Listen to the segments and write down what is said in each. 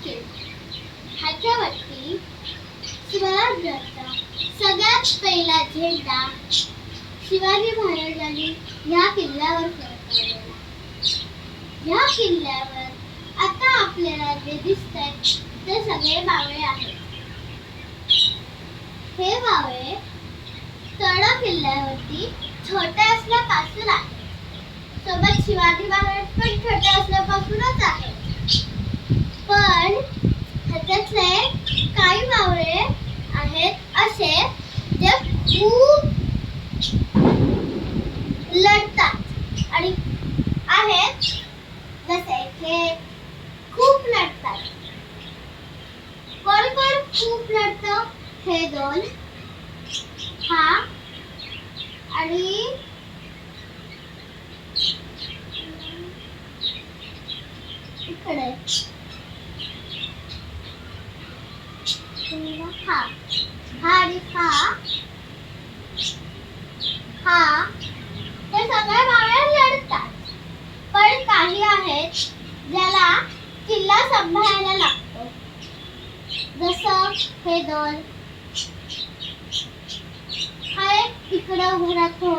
केला. ह्याच्यावरती स्वराज्याचा सगळ्यात पहिला झेंडा शिवाजी महाराजांनी या किल्ल्यावर फडकवलेला. या किल्ल्यावर आता आपल्याला जे दिसतंय ते सगळे बावळे आहेत. हे बावळे तळ किल्ल्यावरती छोटे असल्यापासून आहेत. सोबत शिवाजी महाराज पण छोटे असल्यापासूनच आहेत. पण ह्याच्यातले काही बावळे आहेत असे जे खूप लढतात आणि आहेत जसे की खूप लढतात. कोण कोण खूप लढतं? हे दोन, हा आणि इकडे हा हा आणि हा ते सगळे बावळे लढतात. पण काही आहेत ज्याला किल्ला सांभाळायला लागतो. जसं हे दोन, हा एक इकडे उभा राहतो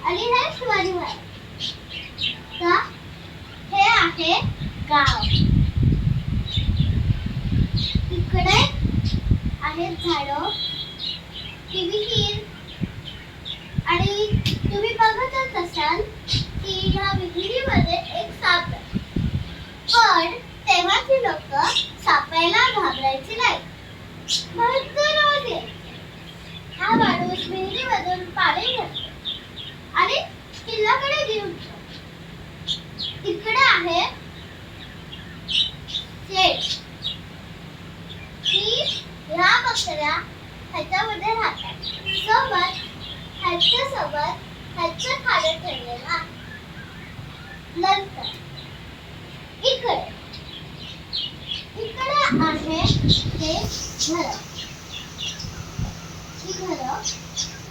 आणि हे शिवाजी महाराज. तर हे आहे गाव. इकडे आहेत झाडं, ती विहीर आणि तुम्ही बघतच असाल की ह्या विहिरीमध्ये एक साप आहे. पण तेव्हाची लोक सापायला घाबरायची नाही. भरपूर रोज यायचे. हा माणूस विहिरीमधून पाणी भरतो आणि किल्ल्याकडे घेऊन जातो. इकडे आहे शेत. ही ह्या बकऱ्या ह्याच्यामध्ये राहतात. सोबत ह्याच्या खाली ठेवलेला आहे. नंतर इकडे आहे हे घर. ही घर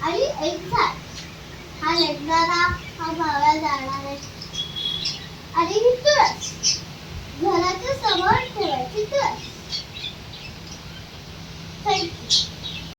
आणि एक झाड. हा लढणारा, हा भावा जाणार आहे आणि ही तुळस. घराच्या समोर ठेवायची तुळस.